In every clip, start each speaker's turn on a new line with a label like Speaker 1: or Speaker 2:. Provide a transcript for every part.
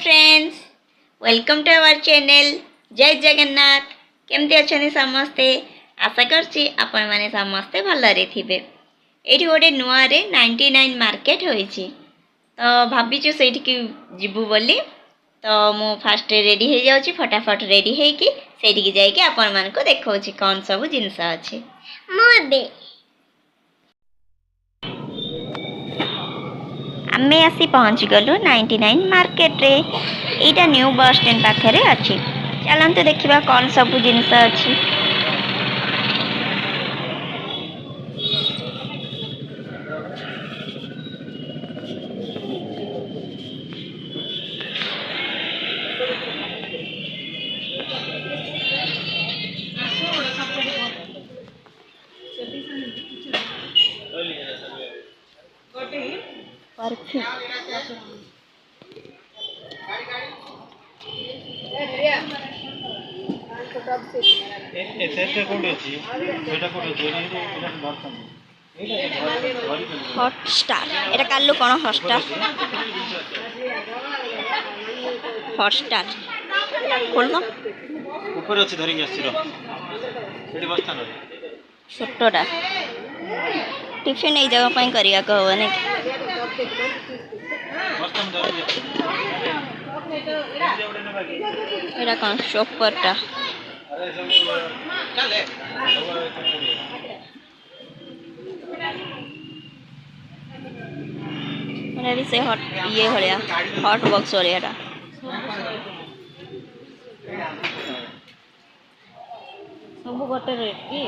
Speaker 1: Friends, welcome to our channel Jai Jagannath. केमती अच्छे समस्ते? आशा करछि आपण माने समस्ते भलरे थिबे। एठी गोटे नुआ रे 99 मार्केट होईछि, तो भाबिछु सेठी की जिबु बोली। तो मु फास्ट रेडी हो जाउछि, फटाफट रेडी हेकी सेठी की जाई के आपण मान को देखौछि कोन सब जिंस अछि। मोदे आमे आसी पहुँच गलु 99 मार्केट रे। एटा न्यू बस स्टैंड पाखरे अछि। चलंतु देखिबा कोन सब जिंस अछि। परफ्यूम हॉटस्टार एटा कालु कोन हॉटस्टार हॉटस्टार खोल न
Speaker 2: ऊपर अछि धरि आसी रो सेठी बस्ता न
Speaker 1: छोटोटा टिफिन नहीं जगह पाई करिया कहबो ने
Speaker 2: बस्ता में धरि
Speaker 1: एटा कोन शॉपरटा
Speaker 2: अरे सब चले
Speaker 1: मेरा भी से हॉट ये भलिया हॉट बॉक्स वाला सब गोटे रेट की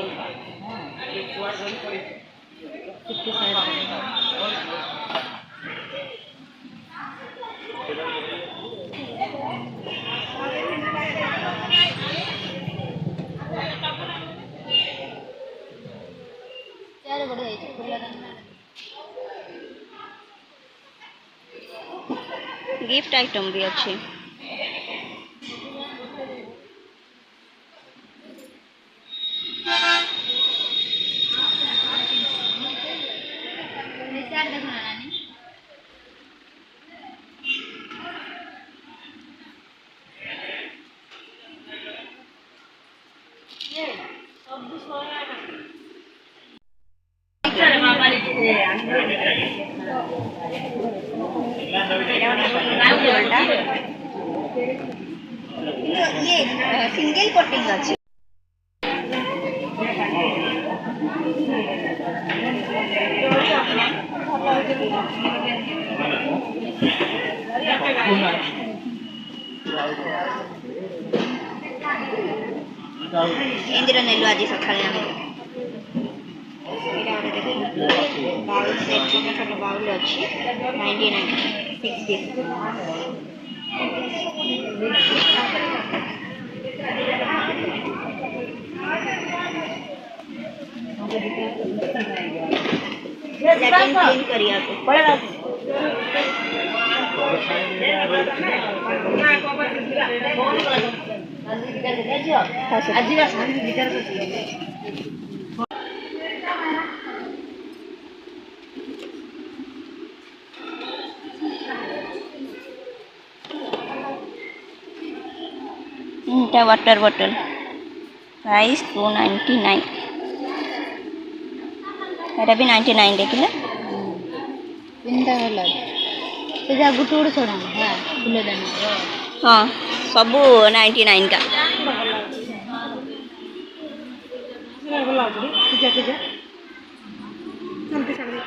Speaker 1: गिफ्ट आइटम भी अच्छी। ये सिंगल कोटिंग अच्छी। इंदिरा नेलु आज सकाळे आमे एटा ओरे देखो बाउल सेट छोटा छोटा बाउल अच्छी 99 6 पीस लेकिन क्लीन करिया को पड़ेगा आजीवा शांति भीतर इनटा वाटर बॉटल प्राइस 299 एटा भी 99 देखिले
Speaker 3: इनटा होला से जा गुट गुट छोड़ा हां फुले दाना
Speaker 1: हां सब 99 का
Speaker 3: बोला पूजा पूजा शांति सागरे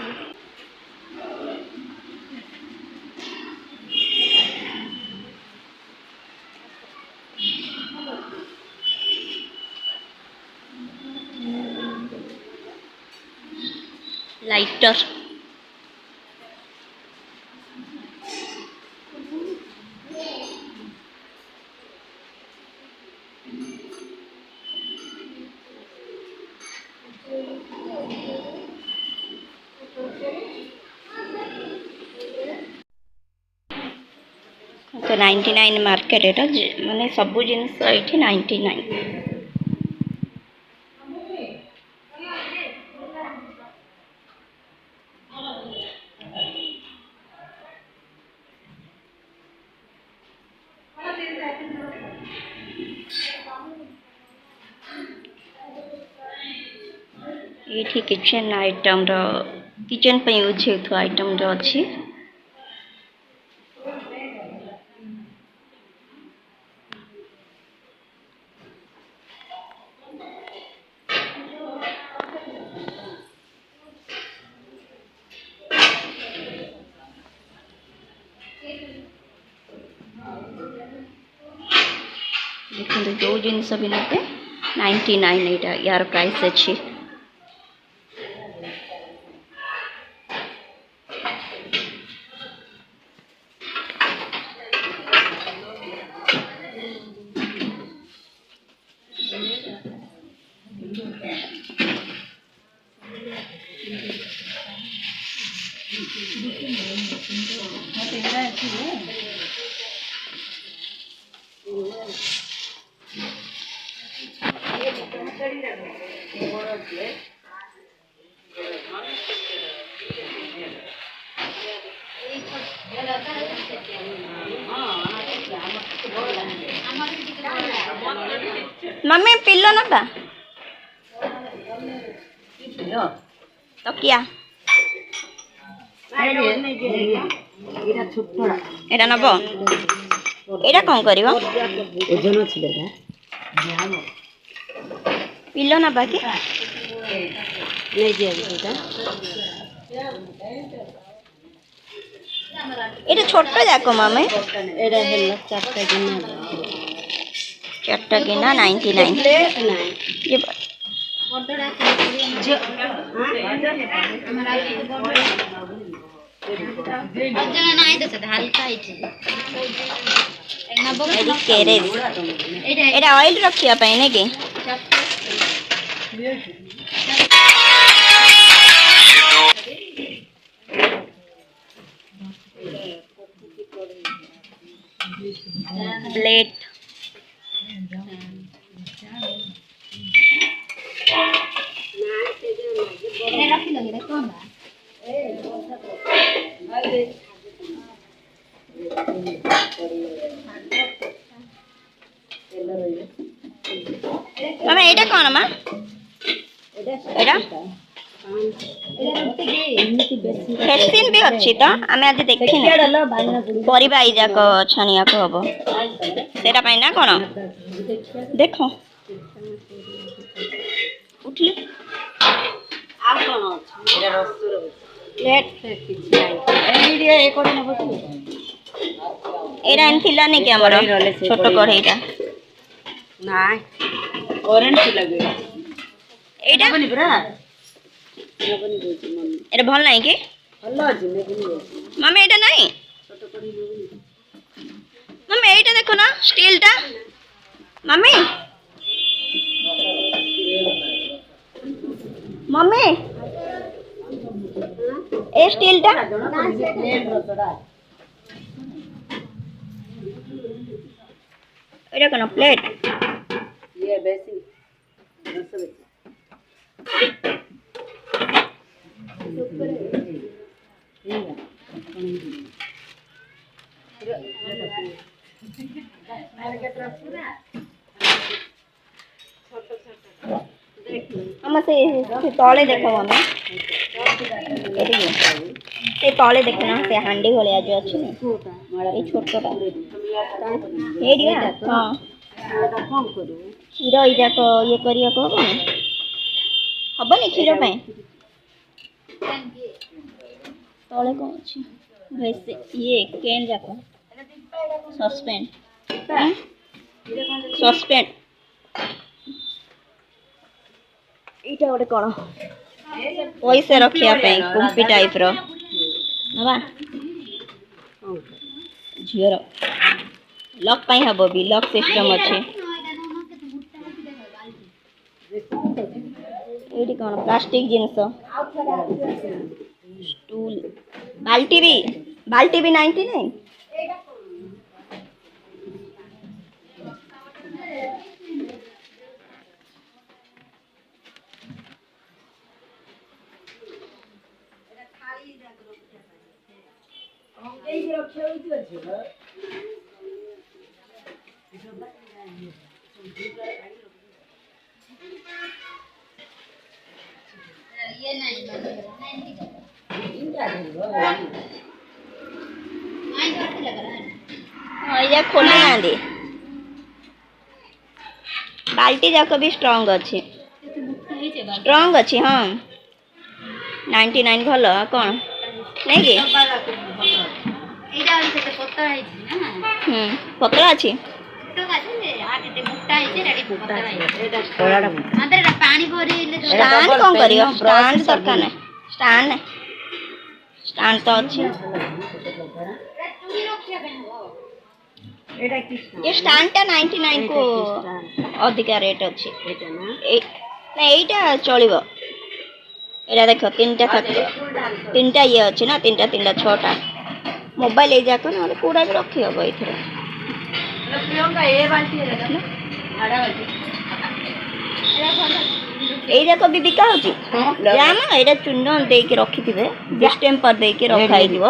Speaker 1: लाइटर तो 99 मार्केट एटा माने सब जिंस एठी 99। ये किचन आइटम किचन पे यूज होता आइटम अच्छी देखते जो जिनस भी नेबे 99 यार प्राइस अच्छी मम्मी पिल्लो ना बा तो क्या এটা নব এটা কম করিব ওজন ছিল এটা পিলো না বাকি এটা ছোট্ট দেখো মামে এটা হলো চারটা কিনা 99 ये এটা অয়েল রখিয়া পাই নাকি प्लेट मामा एटा कौन मा एटा फेसिन भी अच्छी तो आमे आज देखी परिबा आई जाक छनिया को हबो सेटा पाई ना कोन देखो उठले आ कोन अछि एटा रसुर प्लेट से किछ नाही वीडियो ए कोन नबो एटा एनथिला ने के हमर छोट कढ़ईटा নাই করেন্ট লাগে এইটা বনি পুরা এটা বনি কইছি মম্মি এটা ভাল নাই কি ভালো আছে নেবনি মামা এটা নাই ছোট করে নেবনি মামা এইটা দেখো না স্টিলটা মাম্মি মাম্মি এই স্টিলটা এটা কোন প্লেট ये बेसी रस हम से तले देखो हमें से तले देखना से हांडी भले आज अच्छे ये छोटा एरिया हां क्षीर इजाक ये करिया को हबनी क्षीर पे तले कौन अच्छी वैसे ये केन जाक सस्पेंड सस्पेंड इटा गोटे कौन पैसा रखिया पे कुंपी टाइप रो नबा झीर लॉक पाई हबो भी लॉक सिस्टम अच्छे एटी कौन प्लास्टिक जिनस स्टूल बाल्टी भी 99 खोली ना दे बाल्टी जाक भी स्ट्रांग अच्छे स्ट्रांग अच्छे हाँ 99 भल कौन नहीं कि पतला अच्छी स्टैंड कौन करियो स्टैंड दरकार नहीं स्टैंड तो अच्छी ये स्टैंड टा 99 को अधिका रेट अच्छी ना एटा चलिबो एटा देखो तीनटा ये अच्छी ना तीनटा छटा मोबाइल ए जाक ना पूरा भी रखी हबो एथरे এই যাক ବି ବିକା ହଉଛି ଜାମ ଏଇଟା ଚୂନ ଦେଇକି ରଖିଥିବେ ଡିଷ୍ଟେମ୍ପର ଦେଇକି ରଖା ହେଇଥିବ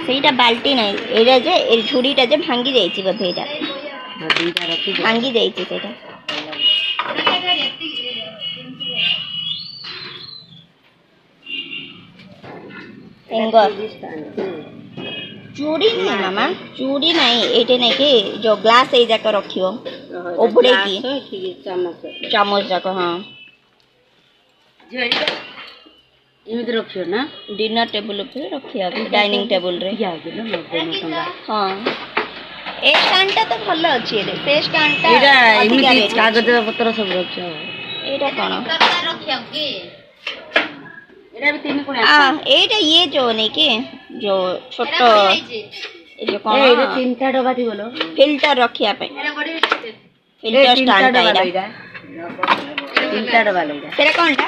Speaker 1: ସେଇଟା ବାଲ୍ଟି ନାହିଁ ଏଇଟା ଯେ ଏ ଝୁଡ଼ିଟା ଯେ ଭାଙ୍ଗି ଯାଇଛି ବୋଧେ ଏଇଟା ଭାଙ୍ଗି ଯାଇଛି ସେଇଟା चूड़ी नहीं मामा चूड़ी नहीं एटे नहीं कि जो ग्लास ए जाक रखियो ओबड़े की चामच जाक हाँ
Speaker 3: एमती रखियो ना
Speaker 1: डिनर टेबल पे रखिया डाइनिंग टेबल रे हाँ ए स्टैंड तो भल अच्छी रे से स्टैंड
Speaker 3: एमती कागज पत्र सब रखियो
Speaker 1: एटा कोन
Speaker 3: रखियो की एटा भी तीन कोन
Speaker 1: एटा ये जो नहीं कि जो छोटो ए जो कोन
Speaker 3: ए तीनटा डबा थी बोलो
Speaker 1: फिल्टर रखिया पे फिल्टर स्टैंड आइरा
Speaker 3: तीनटा डबा लेगा
Speaker 1: तेरा कोनटा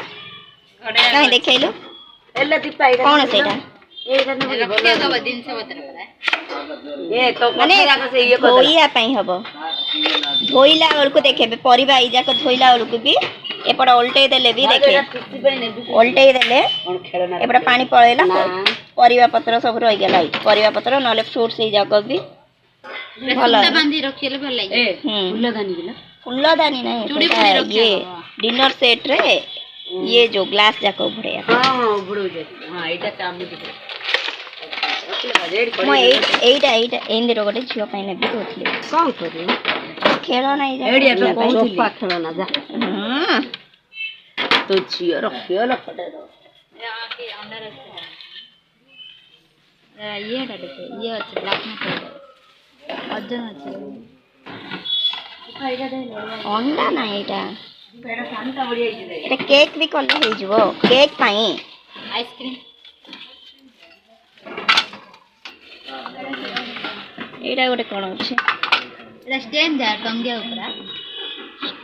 Speaker 1: नहीं देखैलो
Speaker 3: एल्ला दीपा आइरा
Speaker 1: कोन सेटा धोइया हब धोइला बेलू देखे परिवा ई जाक धोइला बेलू भी एपट उल्टे देले भी देखे उल्टे देले एपट पानी पळेला परिवा पत्र सब रही गला परिवा पत्र नले फ्रूट्स ई जाक भी भलो बांधी रखिले भल लागे फुलदानी नहीं ये डिनर सेट रे ये जो ग्लास जाक उभड़े
Speaker 3: हां उभड़ो जे हां एटा चामु
Speaker 1: एटा एंदिर गोटे झियो पाई नेबी होतले
Speaker 3: कौन करू
Speaker 1: खेल नहीं जा
Speaker 3: एडिया तो सोफा खेलना जा तो झियो रखियो लपटे दो के अंडर ये डाटे ये अच्छे ब्लैक में अजन अच्छे
Speaker 1: अंडा ना एटा एटा केक भी कल हे जबो केक पाई
Speaker 3: आइसक्रीम
Speaker 1: एटा गोटे कोन अछि
Speaker 3: एटा स्टैंड जा टंगिया ऊपर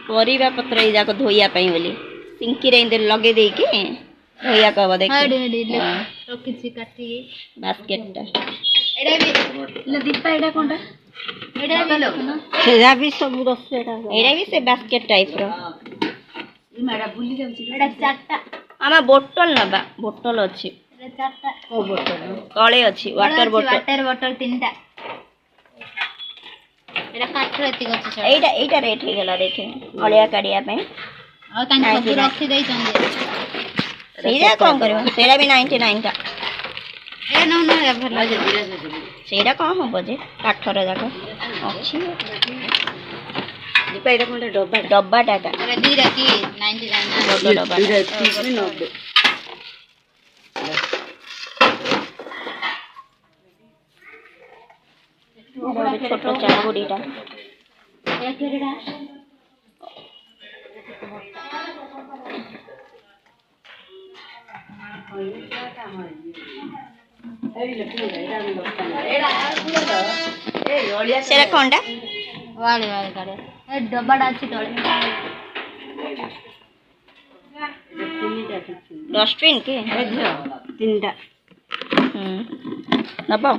Speaker 1: परिवा पत्र ई जाक धोइया पाई बोली सिंकी रे इंदर लगे देई के धोइया कब देख
Speaker 3: रखि छी काटी
Speaker 1: बास्केट टा
Speaker 3: एटा भी ल दीपा एटा कोनटा एटा भी लो सेजा भी सब रस एटा
Speaker 1: भी से बास्केट टाइप रो
Speaker 3: ई माडा भूली जाउछी एटा चारटा
Speaker 1: आमा बोतल नबा बोतल अछि
Speaker 3: एटा चारटा ओ बोतल
Speaker 1: तळे अछि वाटर
Speaker 3: बोतल तीनटा एटा काठर एति गछ छ
Speaker 1: एटा रेट हे गेला देखे अलिया काडिया पे
Speaker 3: आ तान सब रखि देई चंदे
Speaker 1: सेजा कोन करबो सेरा भी 99 टा
Speaker 3: ए न न भल जे धीरे से
Speaker 1: सेरा कोन हो बजे काठर जाको अछि
Speaker 3: दीपा एटा कोनटा
Speaker 1: डब्बा टाटा
Speaker 3: अरे धीरे की 99
Speaker 1: बड़ डब्बा
Speaker 3: 90
Speaker 1: छोटो चांगुडीटा
Speaker 3: या केरेडा
Speaker 1: सेरा कोनटा
Speaker 3: वाले काडे ए डब्बाडा अछि तळे
Speaker 1: डस्टबिन के
Speaker 3: तीनटा
Speaker 1: नबो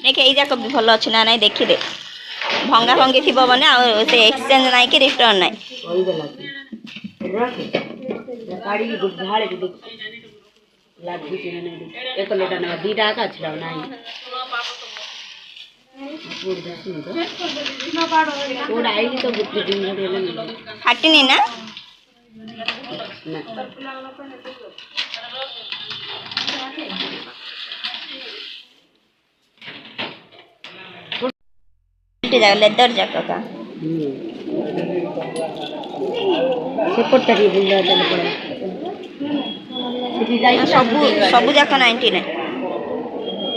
Speaker 1: देखे एजा कभी भल अच्छे ना नहीं देखी दे भंगा भंगी थी बने से एक्सचेंज नहीं कि रिटर्न नहीं
Speaker 3: एक लोटा ना दीटा का छिड़ा नहीं फाटी
Speaker 1: नहीं ना लेदर जाक का
Speaker 3: ସେପଟଟା ଟିକେ ବୁଲିବା ଚାଲ ପଳେଇବା। ସେଠି ଯାଇକି
Speaker 1: ସବୁ ସବୁ ଯାକ 99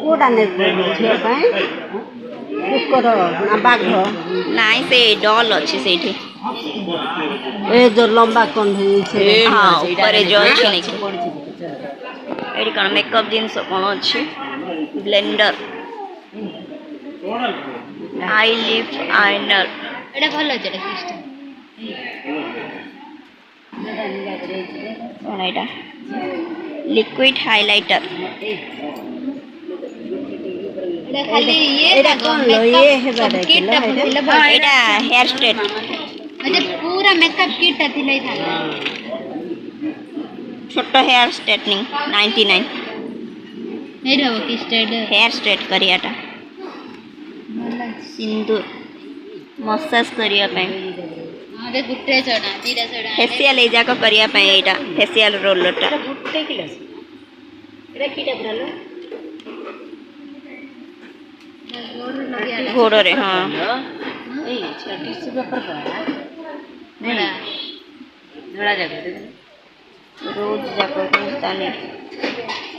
Speaker 3: କୋଉଟା ନେବେ ଝିଅ ପାଇଁ? କୁକୁର ନା ବାଘ?
Speaker 1: ନାଇଁ ସେ ଡଲ୍ ଅଛି ସେଇଠି
Speaker 3: ଏ ଯୋଉ ଲମ୍ବା କଣ୍ଢେଇ
Speaker 1: ହଁ ଉପରେ ଯୋଉ ଅଛି ନାଇଁ ଏଠି କ'ଣ ମେକଅପ୍ ଜିନିଷ କ'ଣ ଅଛି ବ୍ଲେଣ୍ଡର ଆଇ ଲିଫ୍ଟ ଆଇନର
Speaker 3: ଏଇଟା ଭଲ ଅଛି ଏଇଟା କିଷ୍ଟ
Speaker 1: କ'ଣ ଏଇଟା ଲିକ୍ୱିଡ ହାଇଲାଇଟର
Speaker 3: ଖାଲି ଏଇଟା କ'ଣ ଇଏ ହେବା ଦେଖିଲା
Speaker 1: ଏଇଟା ହେୟାର ଷ୍ଟ୍ରେଟ୍
Speaker 3: ପୁରା ମେକଅପ୍ କିଟଟା ଥିଲା
Speaker 1: छोट हेयर स्ट्रेटनिंग 99
Speaker 3: ଏଇଟା ହବ କି ଷ୍ଟ୍ରେଟ୍
Speaker 1: हेयर स्ट्रेट करियाटा सिंदूर मसाज करिया पे
Speaker 3: अरे गुट्टे चढ़ा दिरा चढ़ा
Speaker 1: फेशियल ए जाको करिया पे एटा फेशियल रोलरटा
Speaker 3: गुट्टे किलो एटा कीटा ब्रालो
Speaker 1: घोड़ो रे हां
Speaker 3: ए टिश्यू पेपर का नेड़ा नेड़ा जगह
Speaker 1: रोज जाको ताने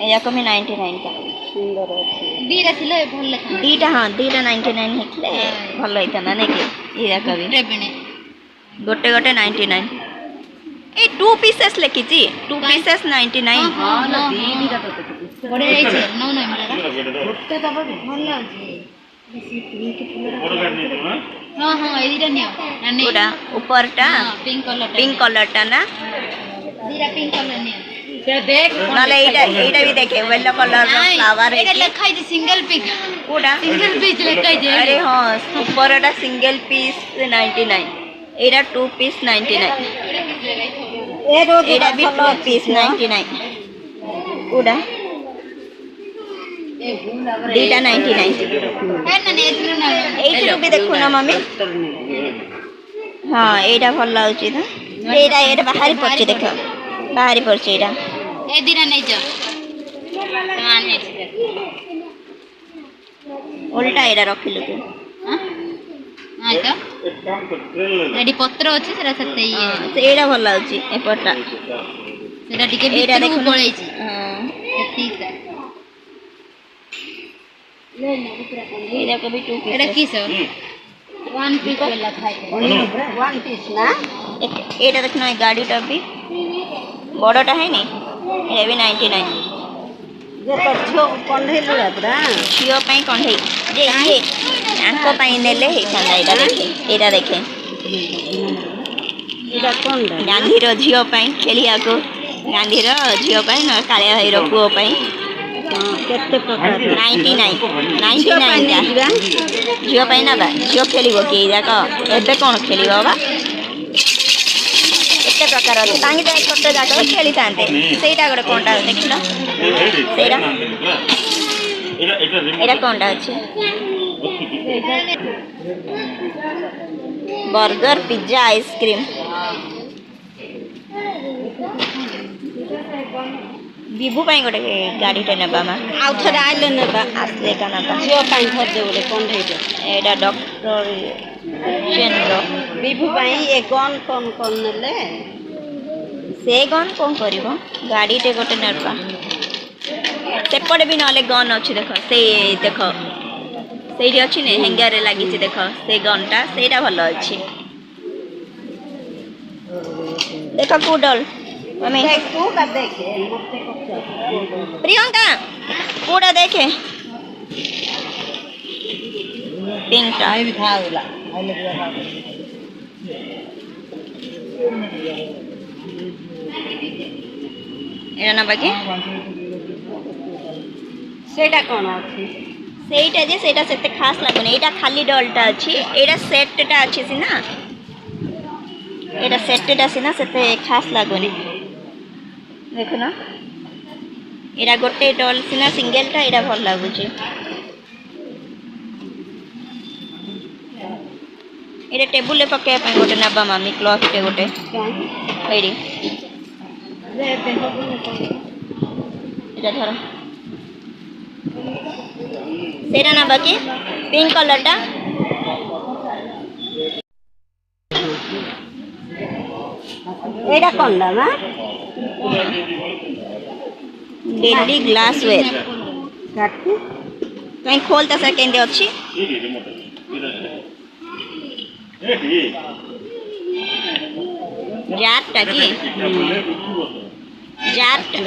Speaker 1: ए जाको में 99 का सुंदर अछि
Speaker 3: दिरा थिले भल था
Speaker 1: दीटा हां दीटा 99 हेतले भल होइता ना ने के ए जाको भी
Speaker 3: रेबने
Speaker 1: गोटे गोटे 99 ए 2 पीसेस लेखी छी 2 पीसेस 99
Speaker 3: हां ना दीरा तो बड़े जाई छे नो नो गोटे तब भल अछि हाँ हाँ एदिरा नियो
Speaker 1: ओडा ऊपरटा पिंक कलरटा ना
Speaker 3: दीरा पिंक कलर नियो से देख
Speaker 1: नाले एटा भी देखे येलो कलर रो फ्लावर
Speaker 3: एटा लिखाई जे सिंगल पिक
Speaker 1: ओडा
Speaker 3: सिंगल पीस लिखाई जे
Speaker 1: अरे हां ऊपरटा सिंगल पीस 99 एटा 2 पीस 99 एटा भी 2 पीस 99 ओडा दीटा 99
Speaker 3: है ना एथरो ना
Speaker 1: एथरो भी देखो ना मम्मी हां एटा भल लाउची ना एटा एटा बाहरी पड़छ देखो बाहरी पड़छ एटा
Speaker 3: ए दिना नहीं जा समान है
Speaker 1: उल्टा एटा रखिलु तू
Speaker 3: हां हां तो एडी पत्र अछि सेरा सते ये
Speaker 1: एटा भल लाउची एपटा
Speaker 3: सेरा टिके
Speaker 1: एटा
Speaker 3: बितु
Speaker 1: देखो
Speaker 3: पळै छी
Speaker 1: हां
Speaker 3: ठीक है
Speaker 1: एटा को भी 2 पीस
Speaker 3: एटा की सब वन पीस वाला खाई वन पीस ना
Speaker 1: एटा देखना है गाड़ीटा भी बड़टा है नी ए भी 99
Speaker 3: जे तो छो कंढे लुड़ा पुरा
Speaker 1: झियो पई कंढे जे ये आंको पई नेले हे थांदा एटा देखे
Speaker 3: एटा कोन
Speaker 1: गांधी रो झियो पई खेलिया को गांधी रो झियो पई न काले भाई रो पुओ पई
Speaker 3: केते प्रकार
Speaker 1: 99 झियो पई ना बा झियो खेलिबो के जाको एबे कोन खेलिबो बा केते प्रकार अछि तांगी दे छोटे जाको खेली तांते सेटा गडे कोनटा देखिलो सेटा एटा कोनटा अछि बर्गर पिज्जा आइसक्रीम विभू पाई गोटे गाड़ीटे नेबा मा
Speaker 3: आउ थरे आइले नेबा
Speaker 1: आसले का नबा
Speaker 3: झियो पाई धर दे बोले कंढे
Speaker 1: एटा doctor Chandra
Speaker 3: Vibhu pi a gun कोन कोन नेले
Speaker 1: से गन कोन करिवो गाड़ीटे गोटे नेबा सेपटे भी नले गन अछि देखो से देखो सेठी अछि ने हेंगर रे लागि छि देखो से गनटा सेटा भलो अछि देखो कुडल मम्मी
Speaker 3: तू का देखे
Speaker 1: प्रियंका पूरा देखे पिंक टा
Speaker 3: भी था उला आइले बुआ
Speaker 1: एरा ना बाकी
Speaker 3: सेटा कोन अछि
Speaker 1: सेटा जे सेटा सेते खास लागुनी एटा खाली डलटा अछि एटा सेटटा अछि सिना एटा सेटटा सिना सेते खास लागुनी देखो ना एरा गोटे डल सिना सिंगलटा एरा भल लागुची एरा टेबुल ले पके पे गोटे नबा मामी क्लॉथ टे गोटे एडी এটা ধরো সেটা না বাকি পিঙ্ক কালারটা
Speaker 3: ଏଇଟା କଣଟା ମା
Speaker 1: ଡେଲି ଗ୍ଲାସ ୱେର୍
Speaker 3: କାଟି
Speaker 1: କାଇଁ ଖୋଲତା ସାର୍ କେମିତି ଅଛି ଜାରଟା କି ଜାରଟା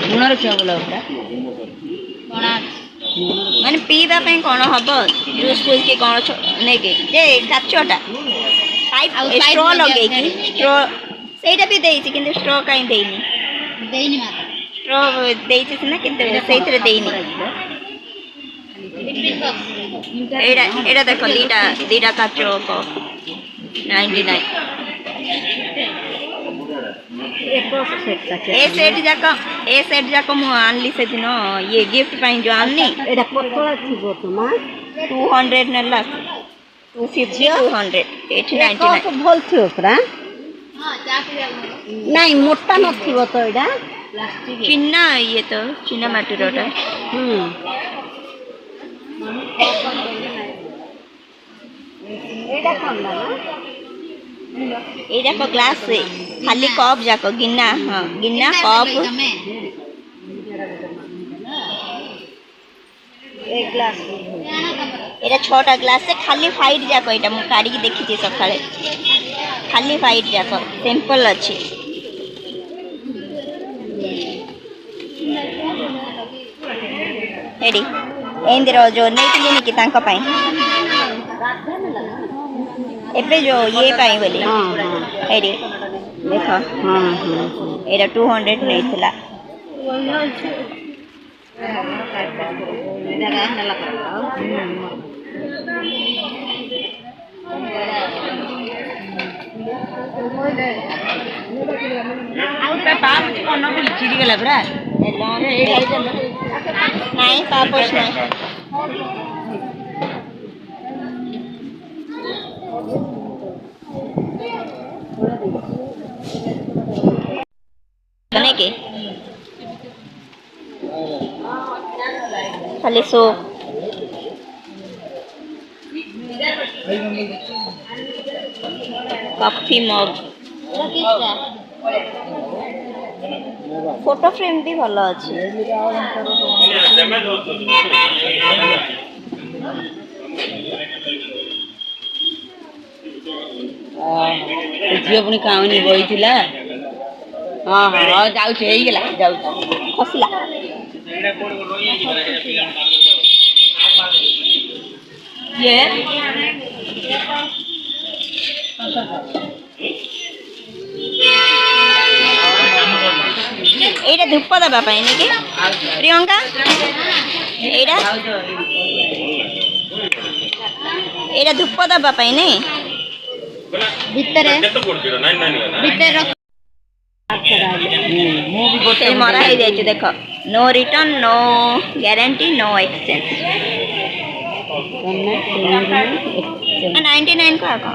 Speaker 3: ଲୁଣର ଚାଉଳ ପୁରା
Speaker 1: ମାନେ ପିଇବା ପାଇଁ କ'ଣ ହବ ଜୁସ୍ ଫୁସ୍ କି କ'ଣ ନେଇକି ଯେ କାଚଟା ଷ୍ଟ୍ର ଲଗେଇକି ଷ୍ଟ୍ର ସେଇଟା ବି ଦେଇଛି କିନ୍ତୁ ଷ୍ଟ୍ର କାହିଁ ଦେଇନି
Speaker 3: ଦେଇନି ମା
Speaker 1: ଷ୍ଟ୍ର ଦେଇଛି ସିନା କିନ୍ତୁ ସେଇଥିରେ ଦେଇନି ଏଇଟା ଏଇଟା ଦେଖ ଦିଟା କାଚ କପ୍ 99 ଏ ସେଟ୍ ଯାକ ମୁଁ ଆଣିଲି ସେଦିନ ଇଏ ଗିଫ୍ଟ ପାଇଁ ଯୋଉ ଆଣିନି
Speaker 3: ଏଇଟା ପତଳା ଥିବ ତ ମା
Speaker 1: 200 ନେଲା 250 200 ଏଠି 99
Speaker 3: ଭଲ ଥିବ ପୁରା ନାଇଁ ମୋଟା ନଥିବ ତ ଏଇଟା
Speaker 1: ଚିହ୍ନା ଇଏ ତ ଚିହ୍ନା ମାଟିରଟା
Speaker 3: ଏଇଟା କଣ ନା
Speaker 1: ଏଇ ଯାକ ଗ୍ଲାସ୍ ଖାଲି କପ୍ ଯାକ ଗିନା ହଁ ଗିନା କପ୍ ଏଇଟା 6ଟା ଗ୍ଲାସ୍ ଖାଲି ହ୍ୱାଇଟ୍ ଯାକ ଏଇଟା ମୁଁ କାଢ଼ିକି ଦେଖିଛି ସକାଳେ ଖାଲି ହ୍ୱାଇଟ୍ ଯାକ ସିମ୍ପଲ୍ ଅଛି ଏଠି ଏମିତିର ଯୋଉ ନେଇଥିଲିନି କି ତାଙ୍କ ପାଇଁ ଏବେ ଯୋଉ ଇଏ ପାଇଁ ବୋଲି ଏଠି ଦେଖ ଏଇଟା 200 ନେଇଥିଲା
Speaker 3: ଚିରିଗଲା ପୁରା
Speaker 1: ନାଇଁ ପାପୋଷ ନାହିଁ के खाली सो कॉफी मग फोटो फ्रेम भी भल अच्छी
Speaker 3: झील पुणी काउनी बही हाँ हाँ जाऊँ जाऊँ
Speaker 1: खसला
Speaker 3: ये
Speaker 1: এইটা ধূপ দেবা পাই নাকি প্রিয়ঙ্কা এইটা এইটা ধূপ দেবা পাই নাই ভিতরে ভিতরে मरा हो जाए देख no return no guarantee no exchange 99 को आका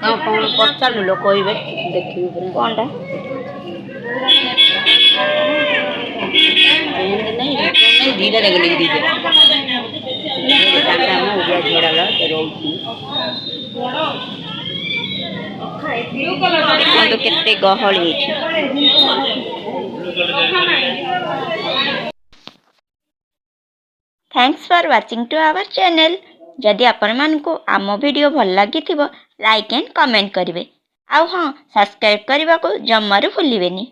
Speaker 3: हाँ कौन पचार लोक कहबे देखिए
Speaker 1: कौनटा
Speaker 3: नहीं धीरे देख लिख दीजिए
Speaker 1: तो केते गहली thanks for watching to our channel जदि आपण मानकु आम वीडियो भल लगी लाइक एंड कमेंट करेंगे आउ हाँ सब्सक्राइब करने को जमारू भूलिबेनी।